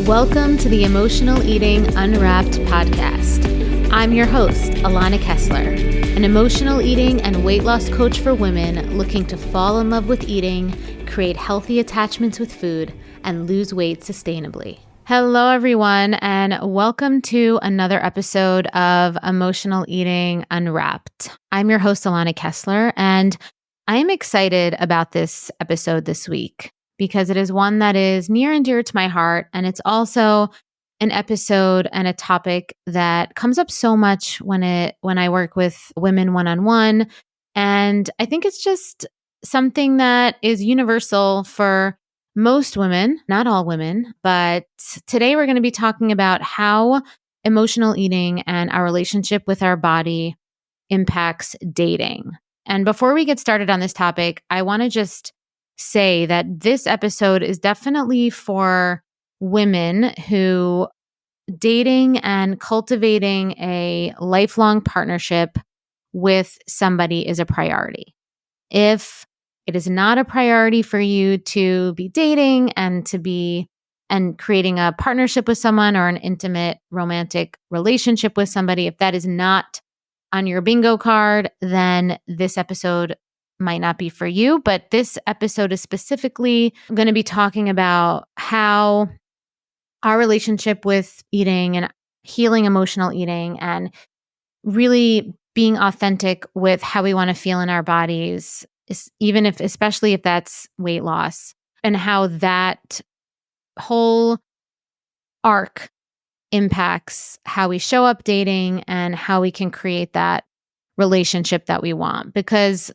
Welcome to the Emotional Eating Unwrapped podcast. I'm your host, Alana Kessler, an emotional eating and weight loss coach for women looking to fall in love with eating, create healthy attachments with food, and lose weight sustainably. Hello, everyone, and welcome to another episode of Emotional Eating Unwrapped. I'm your host, Alana Kessler, and I am excited about this episode this week because it is one that is near and dear to my heart, and it's also an episode and a topic that comes up so much when I work with women one-on-one, and I think it's just something that is universal for most women, not all women, but today we're going to be talking about how emotional eating and our relationship with our body impacts dating. And before we get started on this topic, I want to just say that this episode is definitely for women who dating and cultivating a lifelong partnership with somebody is a priority. If it is not a priority for you to be dating and creating a partnership with someone or an intimate romantic relationship with somebody, if that is not on your bingo card, then this episode might not be for you. But this episode is specifically going to be talking about how our relationship with eating and healing emotional eating and really being authentic with how we want to feel in our bodies, especially if that's weight loss, and how that whole arc impacts how we show up dating and how we can create that relationship that we want. Because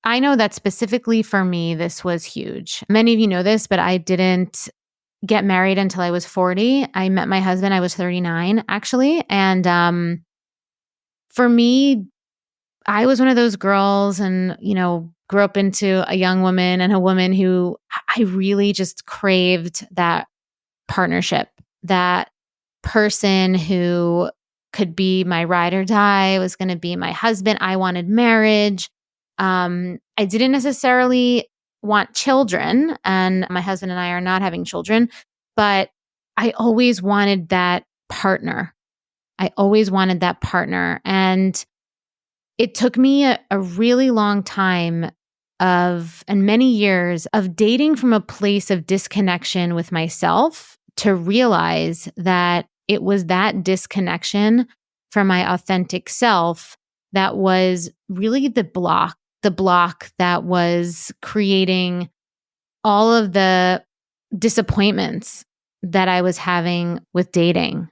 I know that specifically for me, this was huge. Many of you know this, but I didn't get married until I was 40. I met my husband, I was 39 actually. And for me, I was one of those girls and, grew up into a young woman and a woman who I really just craved that partnership, that person who could be my ride or die, was going to be my husband. I wanted marriage. I didn't necessarily want children, and my husband and I are not having children, but I always wanted that partner. And it took me a really long time and many years of dating from a place of disconnection with myself to realize that it was that disconnection from my authentic self that was really the block that was creating all of the disappointments that I was having with dating.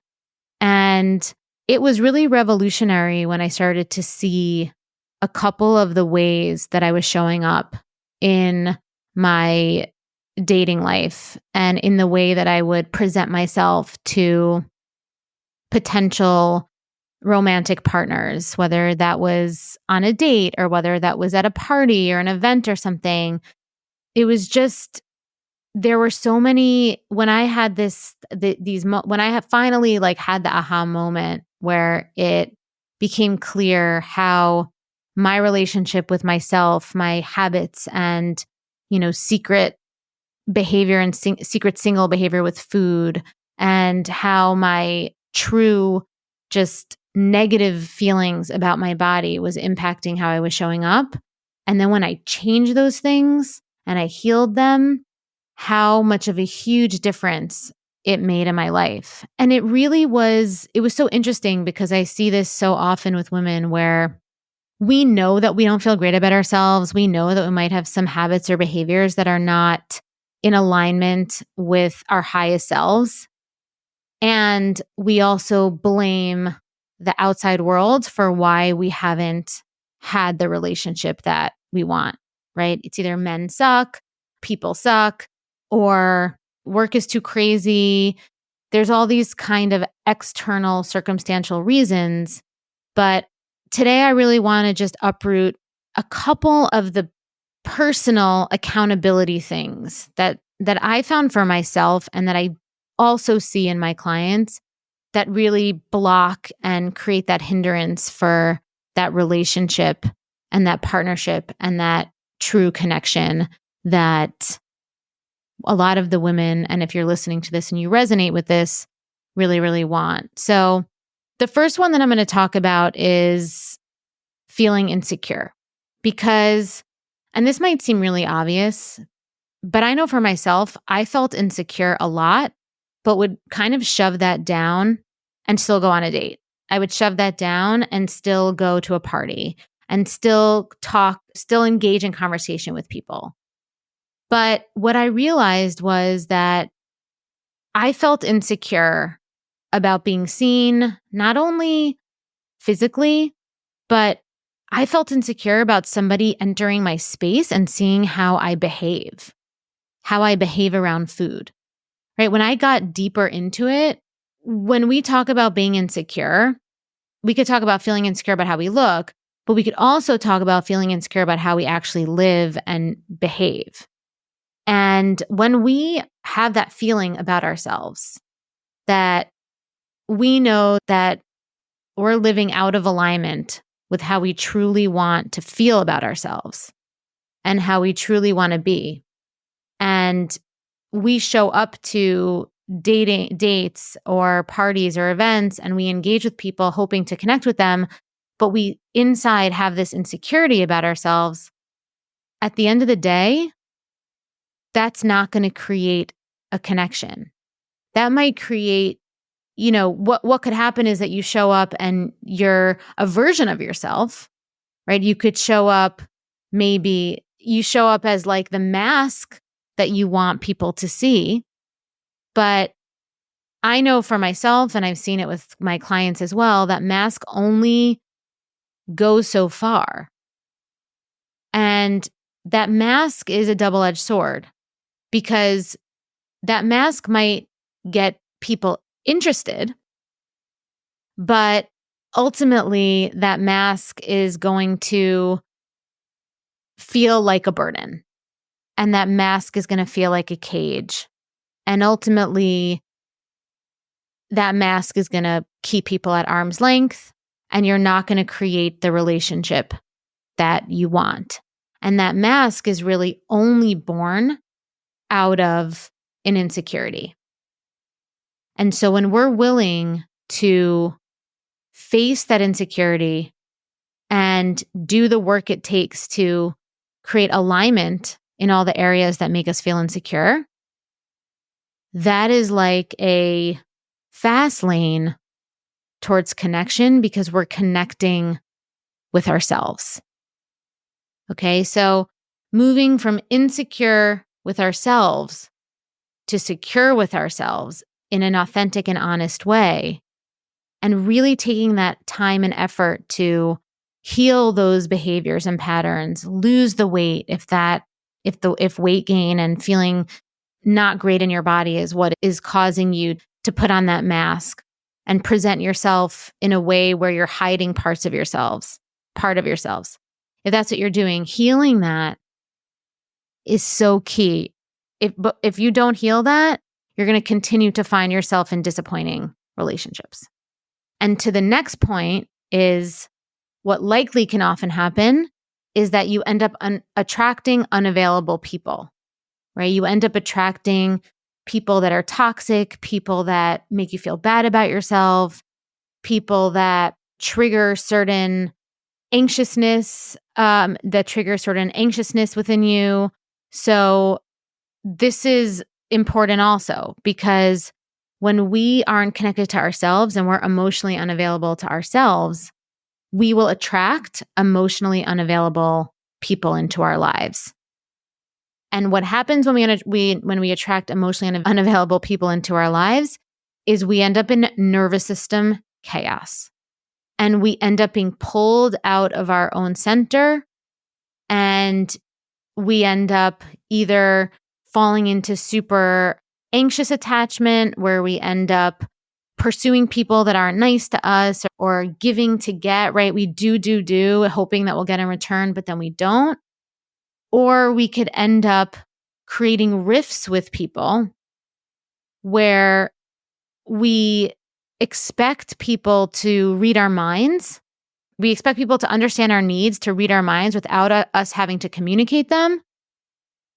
And it was really revolutionary when I started to see a couple of the ways that I was showing up in my dating life and in the way that I would present myself to potential romantic partners, whether that was on a date or whether that was at a party or an event or something. It was just, there were so many, when I had when I have finally had the aha moment where it became clear how my relationship with myself, my habits and, secret behavior and secret single behavior with food, and how my true just negative feelings about my body was impacting how I was showing up. And then when I changed those things and I healed them, how much of a huge difference it made in my life. And it was so interesting because I see this so often with women where we know that we don't feel great about ourselves. We know that we might have some habits or behaviors that are not in alignment with our highest selves. And we also blame the outside world for why we haven't had the relationship that we want, right? It's either men suck, people suck, or work is too crazy. There's all these kind of external circumstantial reasons. But today I really want to just uproot a couple of the personal accountability things that I found for myself and that I also see in my clients that really block and create that hindrance for that relationship and that partnership and that true connection that a lot of the women, and if you're listening to this and you resonate with this, really, really want. So the first one that I'm going to talk about is feeling insecure because, and this might seem really obvious, but I know for myself, I felt insecure a lot, but would kind of shove that down and still go on a date. I would shove that down and still go to a party and still talk, still engage in conversation with people. But what I realized was that I felt insecure about being seen, not only physically, but I felt insecure about somebody entering my space and seeing how I behave around food, right? When I got deeper into it, when we talk about being insecure, we could talk about feeling insecure about how we look, but we could also talk about feeling insecure about how we actually live and behave. And when we have that feeling about ourselves, that we know that we're living out of alignment with how we truly want to feel about ourselves and how we truly want to be. And we show up to dates or parties or events and we engage with people hoping to connect with them, but we inside have this insecurity about ourselves. At the end of the day, that's not going to create a connection. That might create, what could happen is that you show up and you're a version of yourself, right? You could show up, maybe you show up as like the mask that you want people to see. But I know for myself, and I've seen it with my clients as well, that mask only goes so far. And that mask is a double-edged sword because that mask might get people interested, but ultimately that mask is going to feel like a burden. And that mask is going to feel like a cage. And ultimately, that mask is going to keep people at arm's length, and you're not going to create the relationship that you want. And that mask is really only born out of an insecurity. And so when we're willing to face that insecurity and do the work it takes to create alignment in all the areas that make us feel insecure, that is like a fast lane towards connection because we're connecting with ourselves. Okay, so moving from insecure with ourselves to secure with ourselves in an authentic and honest way, and really taking that time and effort to heal those behaviors and patterns, lose the weight if weight gain and feeling not great in your body is what is causing you to put on that mask and present yourself in a way where you're hiding part of yourselves. If that's what you're doing, healing that is so key. If you don't heal that, you're going to continue to find yourself in disappointing relationships. And to the next point is what likely can often happen is that you end up attracting unavailable people, right? You end up attracting people that are toxic, people that make you feel bad about yourself, people that trigger certain anxiousness, within you. So this is important also because when we aren't connected to ourselves and we're emotionally unavailable to ourselves, we will attract emotionally unavailable people into our lives. And what happens when we attract emotionally unavailable people into our lives is we end up in nervous system chaos. And we end up being pulled out of our own center, and we end up either falling into super anxious attachment where we end up pursuing people that aren't nice to us or giving to get, right? We do, hoping that we'll get in return, but then we don't. Or we could end up creating rifts with people where we expect people to read our minds. We expect people to understand our needs, to read our minds without us having to communicate them.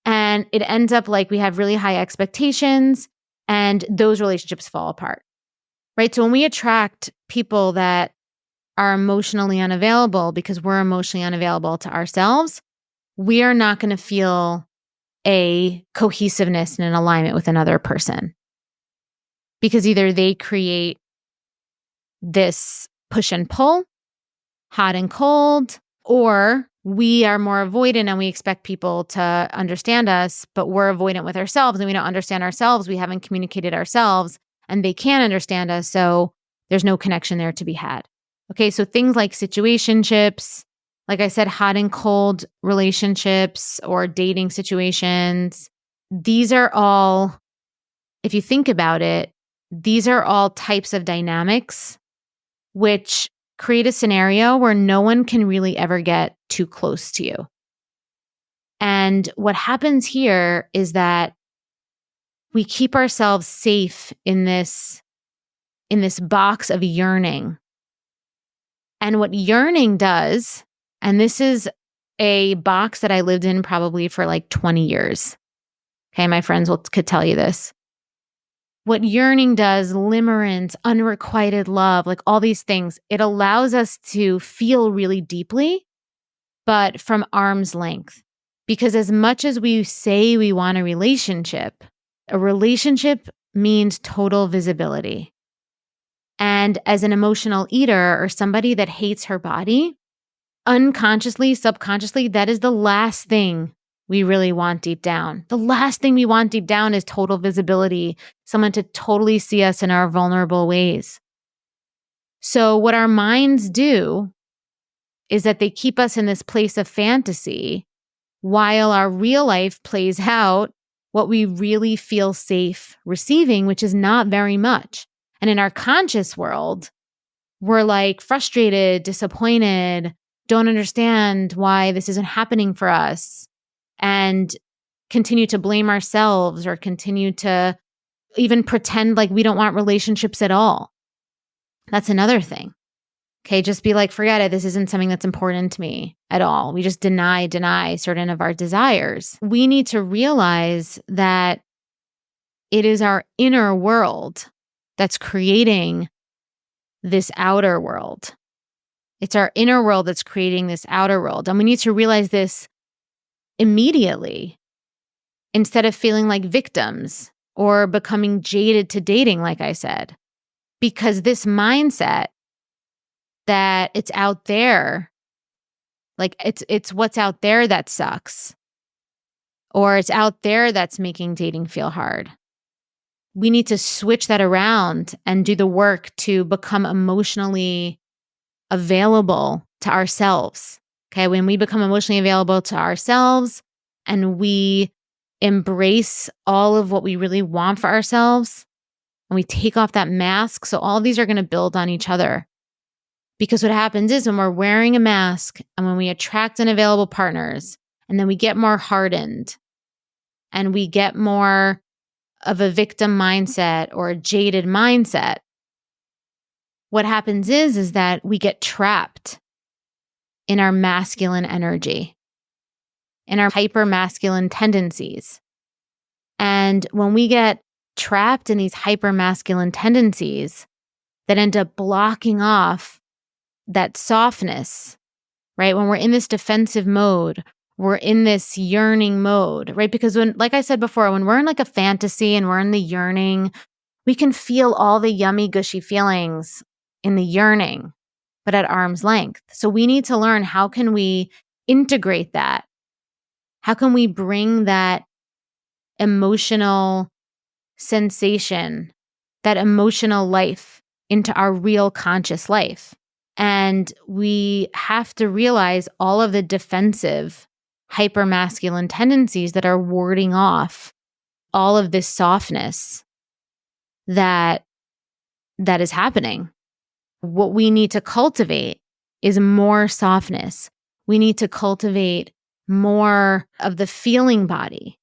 And it ends up like we have really high expectations and those relationships fall apart, right? So when we attract people that are emotionally unavailable because we're emotionally unavailable to ourselves, we are not going to feel a cohesiveness and an alignment with another person because either they create this push and pull, hot and cold, or we are more avoidant and we expect people to understand us, but we're avoidant with ourselves and we don't understand ourselves. We haven't communicated ourselves and they can't understand us. So there's no connection there to be had. Okay. So things like situationships, like I said, hot and cold relationships or dating situations, these are all, if you think about it, these are all types of dynamics which create a scenario where no one can really ever get too close to you. And what happens here is that we keep ourselves safe in this box of yearning. And what yearning does, and this is a box that I lived in probably for like 20 years. Okay, my friends could tell you this. What yearning does, limerence, unrequited love, like all these things, it allows us to feel really deeply, but from arm's length. Because as much as we say we want a relationship means total visibility. And as an emotional eater or somebody that hates her body, unconsciously, subconsciously, that is the last thing we really want deep down. The last thing we want deep down is total visibility, someone to totally see us in our vulnerable ways. So what our minds do is that they keep us in this place of fantasy while our real life plays out what we really feel safe receiving, which is not very much. And in our conscious world, we're like frustrated, disappointed, don't understand why this isn't happening for us, and continue to blame ourselves or continue to even pretend like we don't want relationships at all. That's another thing. Okay, just be like, forget it. This isn't something that's important to me at all. We just deny certain of our desires. We need to realize that it is our inner world that's creating this outer world. It's our inner world that's creating this outer world. And we need to realize this immediately instead of feeling like victims or becoming jaded to dating, like I said. Because this mindset that it's out there, like it's what's out there that sucks, or it's out there that's making dating feel hard. We need to switch that around and do the work to become emotionally available to ourselves. Okay, when we become emotionally available to ourselves and we embrace all of what we really want for ourselves and we take off that mask, so all of these are going to build on each other. Because what happens is when we're wearing a mask and when we attract unavailable partners and then we get more hardened and we get more of a victim mindset or a jaded mindset, what happens is that we get trapped in our masculine energy, in our hyper masculine tendencies. And when we get trapped in these hyper masculine tendencies that end up blocking off that softness, right? When we're in this defensive mode, we're in this yearning mode, right? Because when, like I said before, when we're in like a fantasy and we're in the yearning, we can feel all the yummy, gushy feelings in the yearning, but at arm's length. So we need to learn, how can we integrate that? How can we bring that emotional sensation, that emotional life into our real conscious life? And we have to realize all of the defensive, hypermasculine tendencies that are warding off all of this softness that is happening. What we need to cultivate is more softness. We need to cultivate more of the feeling body,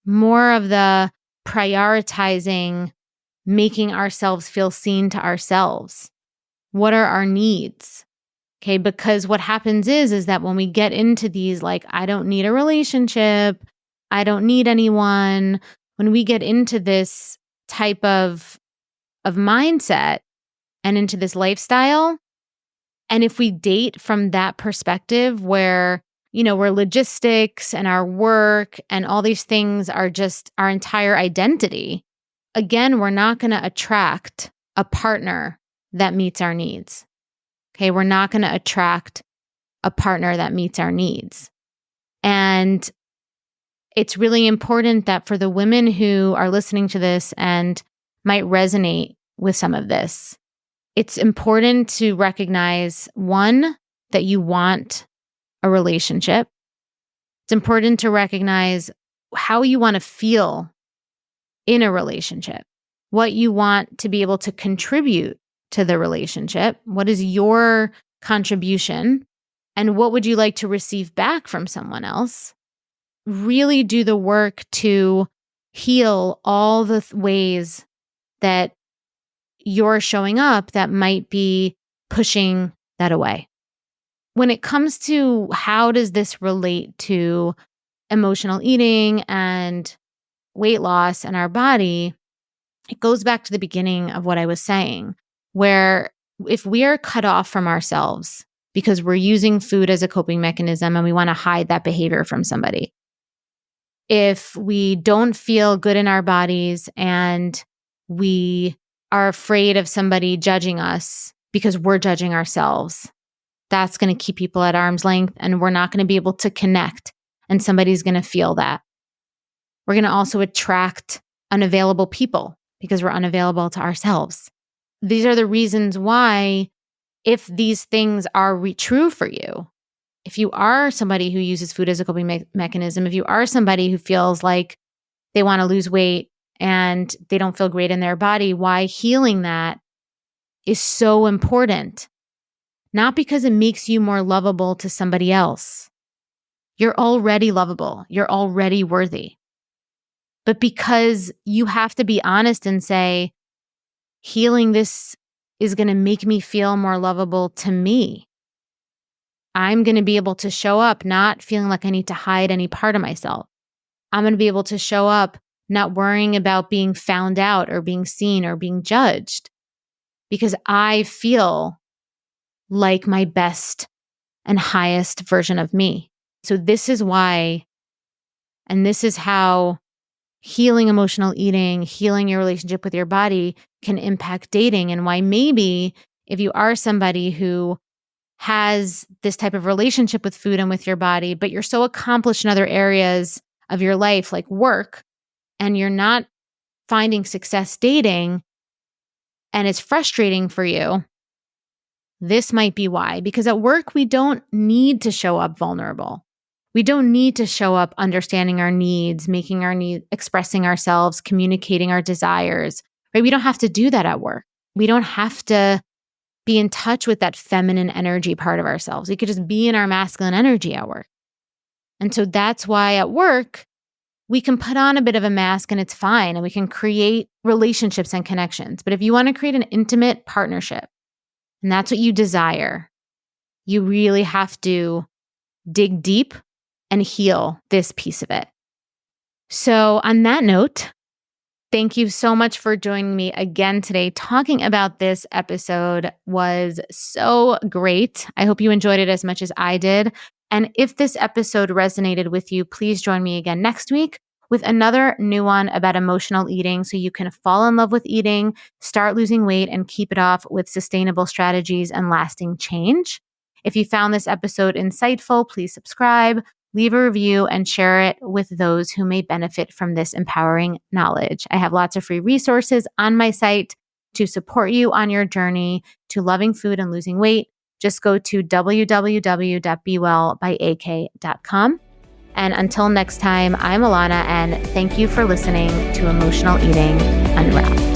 more of the prioritizing, making ourselves feel seen to ourselves. What are our needs? Okay, because what happens is that when we get into these, like, I don't need a relationship, I don't need anyone. When we get into this type of mindset and into this lifestyle, and if we date from that perspective where, where logistics and our work and all these things are just our entire identity, again, we're not going to attract a partner that meets our needs. Okay, we're not going to attract a partner that meets our needs. And it's really important that for the women who are listening to this and might resonate with some of this, it's important to recognize, one, that you want a relationship. It's important to recognize how you want to feel in a relationship, what you want to be able to contribute to the relationship. What is your contribution? And what would you like to receive back from someone else? Really do the work to heal all the ways that you're showing up that might be pushing that away. When it comes to how does this relate to emotional eating and weight loss and our body, it goes back to the beginning of what I was saying, where if we are cut off from ourselves because we're using food as a coping mechanism and we want to hide that behavior from somebody, if we don't feel good in our bodies and we are afraid of somebody judging us because we're judging ourselves, that's going to keep people at arm's length and we're not going to be able to connect, and somebody's going to feel that. We're going to also attract unavailable people because we're unavailable to ourselves. These are the reasons why, if these things are true for you, if you are somebody who uses food as a coping mechanism, if you are somebody who feels like they want to lose weight and they don't feel great in their body, why healing that is so important. Not because it makes you more lovable to somebody else. You're already lovable. You're already worthy. But because you have to be honest and say, healing this is going to make me feel more lovable to me. I'm going to be able to show up not feeling like I need to hide any part of myself. I'm going to be able to show up not worrying about being found out or being seen or being judged, because I feel like my best and highest version of me. So this is why, and this is how healing emotional eating, healing your relationship with your body can impact dating, and why maybe if you are somebody who has this type of relationship with food and with your body, but you're so accomplished in other areas of your life, like work, and you're not finding success dating, and it's frustrating for you, this might be why. Because at work, we don't need to show up vulnerable. We don't need to show up understanding our needs, making our needs, expressing ourselves, communicating our desires, right? We don't have to do that at work. We don't have to be in touch with that feminine energy part of ourselves. We could just be in our masculine energy at work. And so that's why at work, we can put on a bit of a mask and it's fine, and we can create relationships and connections. But if you want to create an intimate partnership, and that's what you desire, you really have to dig deep and heal this piece of it. So on that note, thank you so much for joining me again today. Talking about this episode was so great. I hope you enjoyed it as much as I did. And if this episode resonated with you, please join me again next week with another new one about emotional eating, so you can fall in love with eating, start losing weight, and keep it off with sustainable strategies and lasting change. If you found this episode insightful, please subscribe, leave a review, and share it with those who may benefit from this empowering knowledge. I have lots of free resources on my site to support you on your journey to loving food and losing weight. Just go to www.bewellbyak.com. And until next time, I'm Alana, and thank you for listening to Emotional Eating Unwrapped.